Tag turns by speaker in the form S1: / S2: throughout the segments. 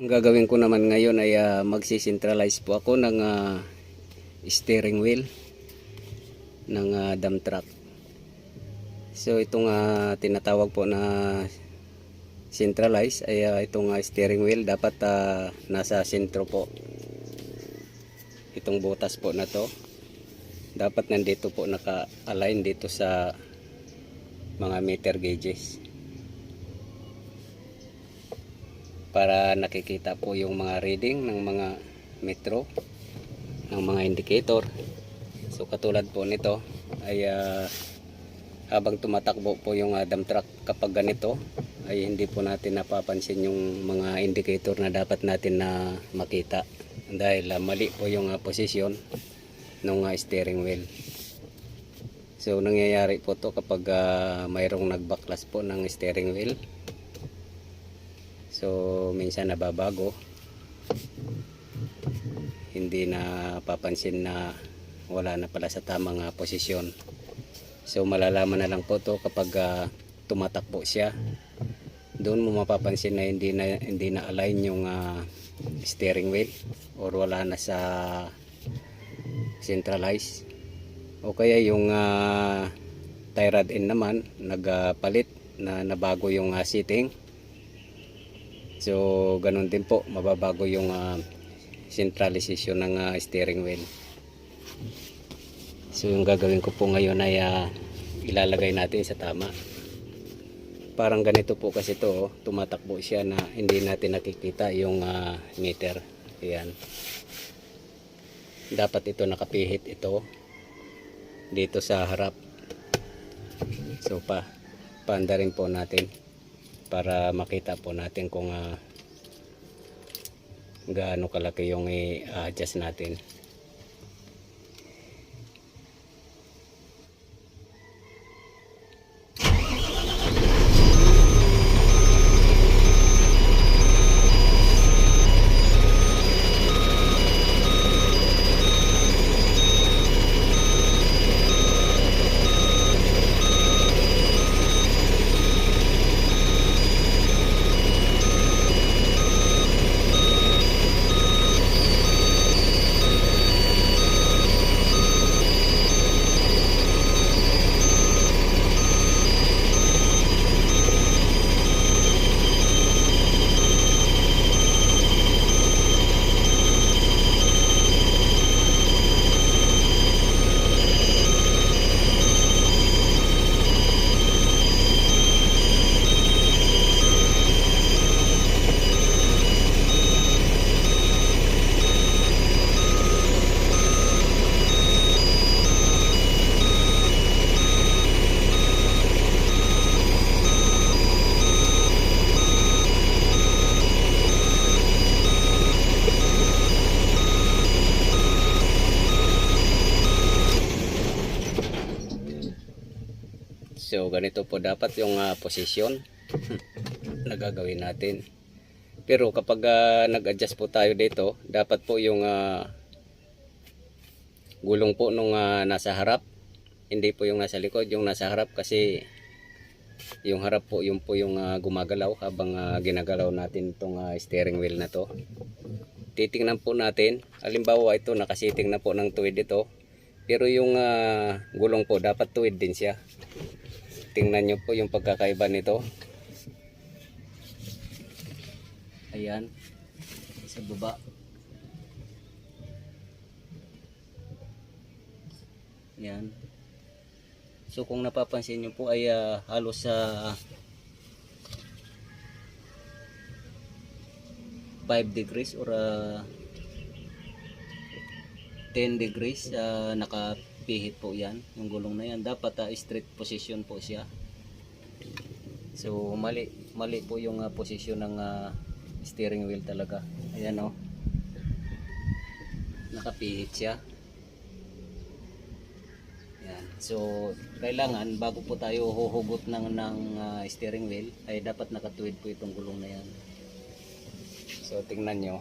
S1: Ang gagawin ko naman ngayon ay magsi-centralize po ako ng steering wheel ng dump truck. So itong tinatawag po na centralize ay itong steering wheel dapat nasa sentro po. Itong butas po na to dapat nandito po naka-align dito sa mga meter gauges, para nakikita po yung mga reading ng mga metro, ng mga indicator. So katulad po nito ay habang tumatakbo po yung dump truck, kapag ganito ay hindi po natin napapansin yung mga indicator na dapat natin na makita dahil mali po yung posisyon ng steering wheel. So nangyayari po to kapag mayroong nagbaklas po ng steering wheel. So minsan nababago, hindi na papansin na wala na pala sa tamang posisyon. So malalaman na lang po to kapag tumatakbo siya. Doon mo mapapansin na hindi na align yung steering wheel or wala na sa centralize. O kaya yung tie rod end naman nagpalit na nabago yung setting. So ganun din po, mababago yung centralization ng steering wheel. So yung gagawin ko po ngayon ay ilalagay natin sa tama. Parang ganito po kasi to, tumatakbo siya na hindi natin nakikita yung meter. Ayan. Dapat ito nakapihit ito dito sa harap. So paanda rin po natin para makita po natin kung gaano kalaki yung i-adjust natin. So ganito po dapat yung posisyon na gagawin natin. Pero kapag nag-adjust po tayo dito, dapat po yung gulong po nung nasa harap, hindi po yung nasa likod, yung nasa harap, kasi yung harap po yung gumagalaw habang ginagalaw natin itong steering wheel na to. Titingnan po natin, halimbawa ito nakasiting na po ng tuwid ito, pero yung gulong po dapat tuwid din siya. Tingnan nyo po yung pagkakaiba nito. Ayan, sa baba. Ayan. So kung napapansin nyo po ay halos sa 5 degrees or 10 degrees nakapihit po yan, yung gulong na yan. Dapat straight position po siya. So mali po yung posisyon ng steering wheel talaga. Ayan o, nakapihit siya. Ayan. So kailangan bago po tayo huhugot ng steering wheel ay dapat nakatuwid po itong gulong na yan. So tingnan nyo,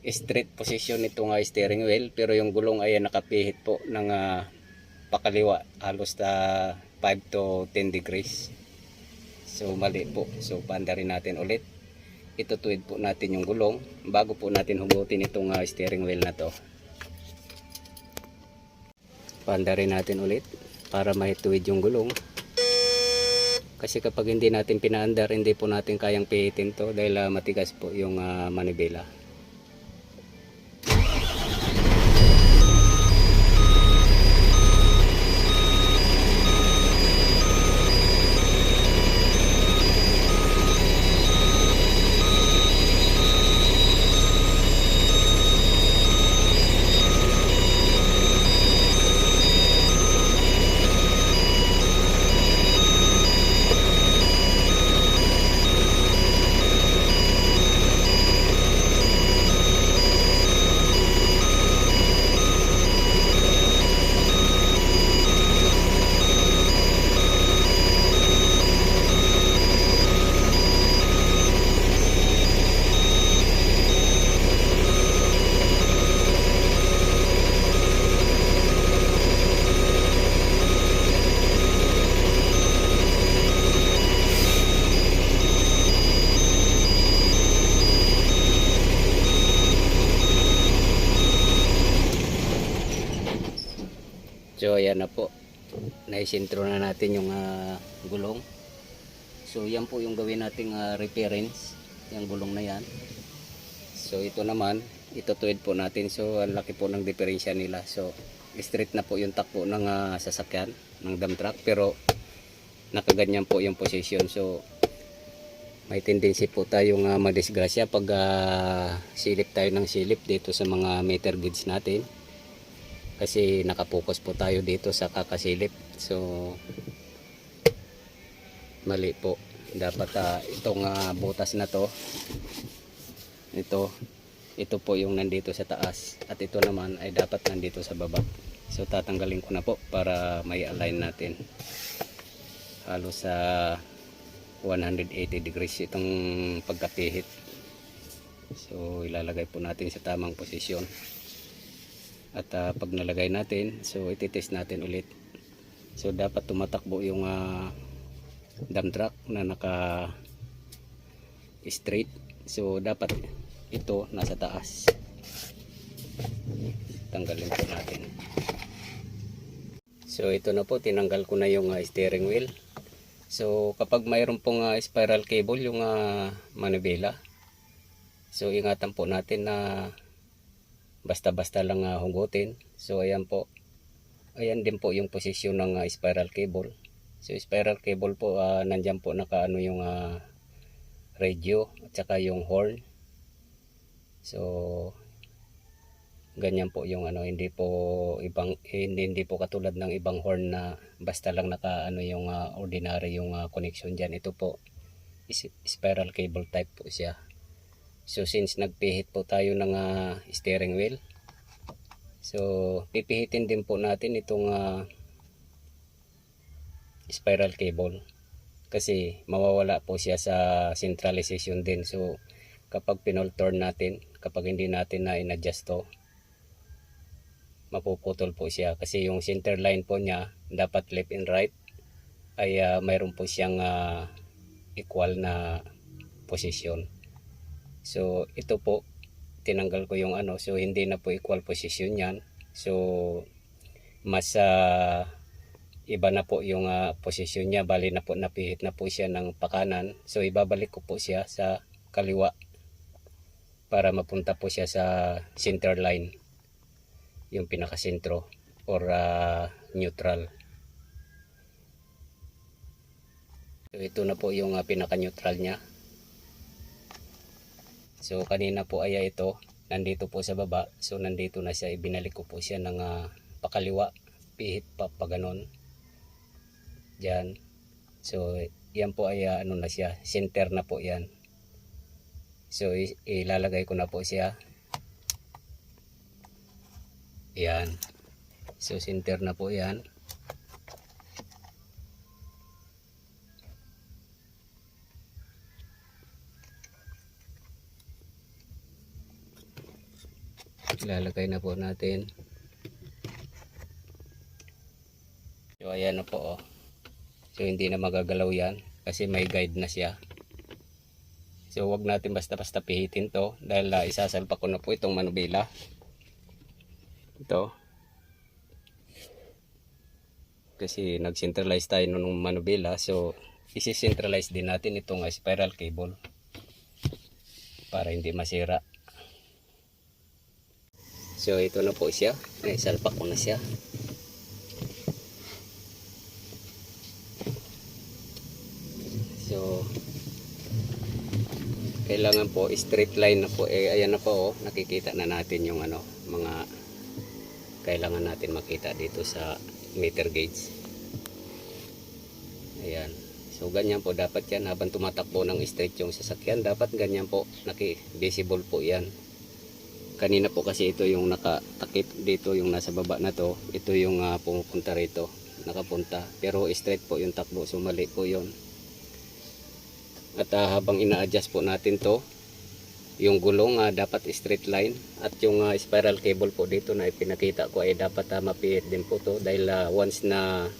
S1: straight position itong steering wheel, pero yung gulong ay nakapihit po ng pakaliwa, halos 5 to 10 degrees. So mali po. So paanda rin natin ulit. itutuwid po natin yung gulong bago po natin hugutin itong steering wheel na to. Paanda rin natin ulit para mahituwid yung gulong. Kasi kapag hindi natin pinaandar, hindi po natin kayang pihitin to dahil matigas po yung manibela. So ayan na po, naisintro na natin yung gulong. So yan po yung gawin nating reference, yung gulong na yan. So ito naman, itutuwid po natin. So ang laki po ng diferensya nila. So straight na po yung takbo ng sasakyan, ng dump truck, pero nakaganyan po yung position. So may tendency po tayong madisgrasya pag silip tayo ng silip dito sa mga meter gauge natin. Kasi nakapokus po tayo dito sa kakasilip. So mali po. Dapat itong butas na to, ito po yung nandito sa taas. At ito naman ay dapat nandito sa baba. So tatanggalin ko na po para may align natin. Halos sa 180 degrees itong pagkapihit. So ilalagay po natin sa tamang posisyon. At pag nalagay natin, so ititest natin ulit. So dapat tumatakbo yung dump truck na naka straight. So dapat ito nasa taas. Tanggalin po natin. So ito na po, tinanggal ko na yung steering wheel. So kapag mayroon pong spiral cable yung manibela, so ingatan po natin na basta-basta lang hugutin. So ayan po, ayan din po yung posisyon ng spiral cable. So spiral cable po, nandyan po nakaano yung radio at saka yung horn. So ganyan po yung hindi po katulad ng ibang horn na basta lang nakaano yung ordinary yung connection diyan. Ito po spiral cable type po siya. So since nagpihit po tayo ng steering wheel, so pipihitin din po natin itong spiral cable kasi mawawala po siya sa centralization din. So kapag pinol-turn natin, kapag hindi natin na in-adjust to, mapuputol po siya kasi yung center line po niya dapat left and right ay mayroon po siyang equal na position. So ito po, tinanggal ko yung so hindi na po equal position yan. So mas iba na po yung position niya, bali na po napihit na po siya ng pakanan. So ibabalik ko po siya sa kaliwa para mapunta po siya sa center line, yung pinakasentro or neutral. So ito na po yung pinaka-neutral niya. So kanina po ay ito, nandito po sa baba. So nandito na siya, ibinalik ko po siya ng pakaliwa, pihit pa ganon. Diyan. So yan po ay na siya, center na po yan. So ilalagay ko na po siya. Yan. So center na po yan. Ilalagay na po natin. So ayan na po. So hindi na magagalaw yan kasi may guide na siya. So wag natin basta-basta pihitin to dahil isasalpa ko na po itong manubila. Ito. Kasi nag-centralize tayo nung manubila, so isi-centralize din natin itong spiral cable para hindi masira. So ito na po siya, naisalpak ko na siya. So kailangan po straight line na po, ayan na po, nakikita na natin yung mga kailangan natin makita dito sa meter gauge. Ayan, so ganyan po dapat yan habang tumatakbo ng straight yung sasakyan, dapat ganyan po, visible po yan. Kanina po kasi ito yung nakatakip dito, yung nasa baba na to, ito yung pumupunta rito, nakapunta, pero straight po yung takbo, so mali po yun. At habang ina-adjust po natin to, yung gulong dapat straight line, at yung spiral cable po dito na ipinakita ko ay dapat mapihit din po to, dahil once na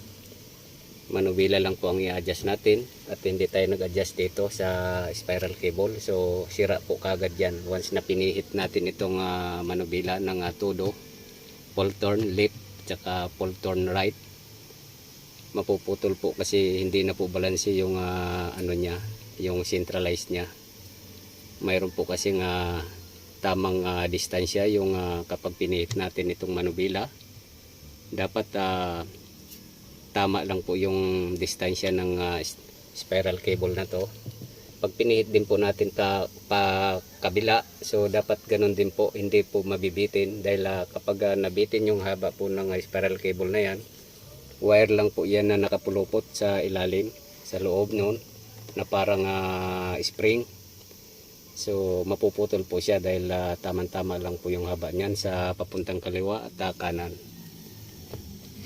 S1: manubila lang po ang i-adjust natin at hindi tayo nag-adjust dito sa spiral cable, so sira po kagad yan once na pinihit natin itong manubila ng todo, full turn left tsaka full turn right. Mapuputol po kasi hindi na po balanse yung niya, yung centralized niya. Mayroon po kasi tamang distansya yung kapag pinihit natin itong manubila, dapat tama lang po yung distansya ng spiral cable na to. Pag pinihit din po natin pa kabila, so dapat ganun din po, hindi po mabibitin, dahil kapag nabitin yung haba po ng spiral cable na yan, wire lang po yan na nakapulupot sa ilalim, sa loob noon, na parang spring. So mapuputol po siya dahil tamang-tama lang po yung haba niyan sa papuntang kaliwa at kanan.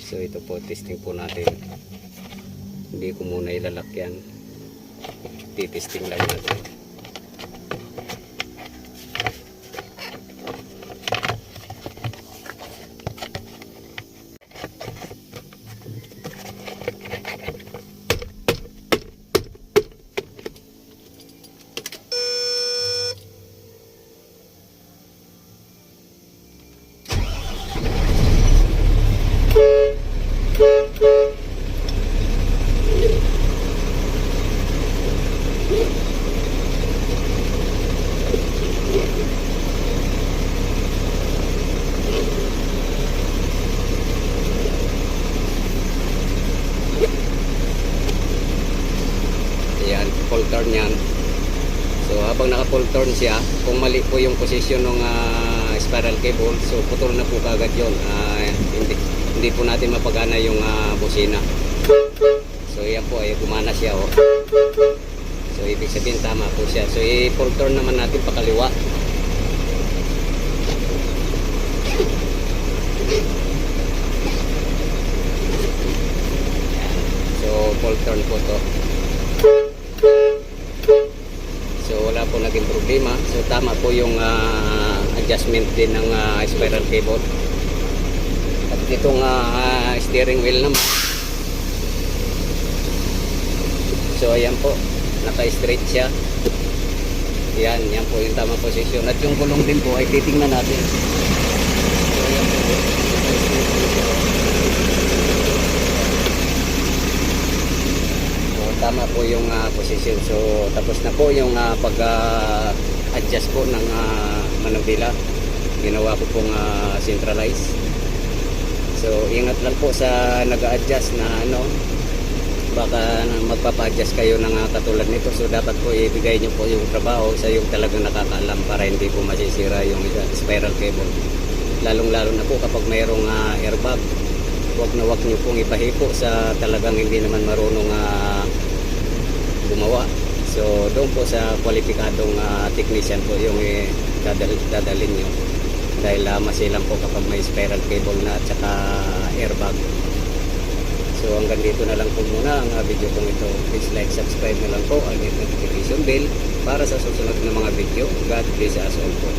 S1: So ito po, testing po natin. Hindi ko muna ilalakyan, titesting lang natin. Ayan, full turn yan. So habang naka full turn siya, kung mali po yung position ng spiral cable, so putol na po kagad yun. Hindi po natin mapagana yung busina. So yan po, ay gumana siya. Oh. So ibig sabihin tama po siya. So i-full turn naman natin pakaliwa. So full turn po to. So wala po naging problema. So tama po yung adjustment din ng spiral cable. At itong steering wheel naman, so ayan po, naka-straight siya. Yan po yung tamang posisyon. At yung gulong din po ay titingnan natin. So ayan po, tama po yung position. So tapos na po yung pag-adjust po ng manubila. Ginawa ko pong centralize. So ingat lang po sa nag-adjust na baka magpapa-adjust kayo ng katulad nito. So dapat po ibigay nyo po yung trabaho sa yung talagang nakakaalam para hindi po masisira yung spiral cable. Lalong-lalo na po kapag mayroong airbag. Huwag nyo pong ipahipo sa talagang hindi naman marunong gumawa. So doon po sa kwalipikadong technician po yung dadalhin nyo, dahil masilang po kapag may spiral cable na at saka airbag. So hanggang dito na lang po muna ang video kong ito. Please like, subscribe na lang po, and hit notification bell para sa susunod na mga video. God bless us all po.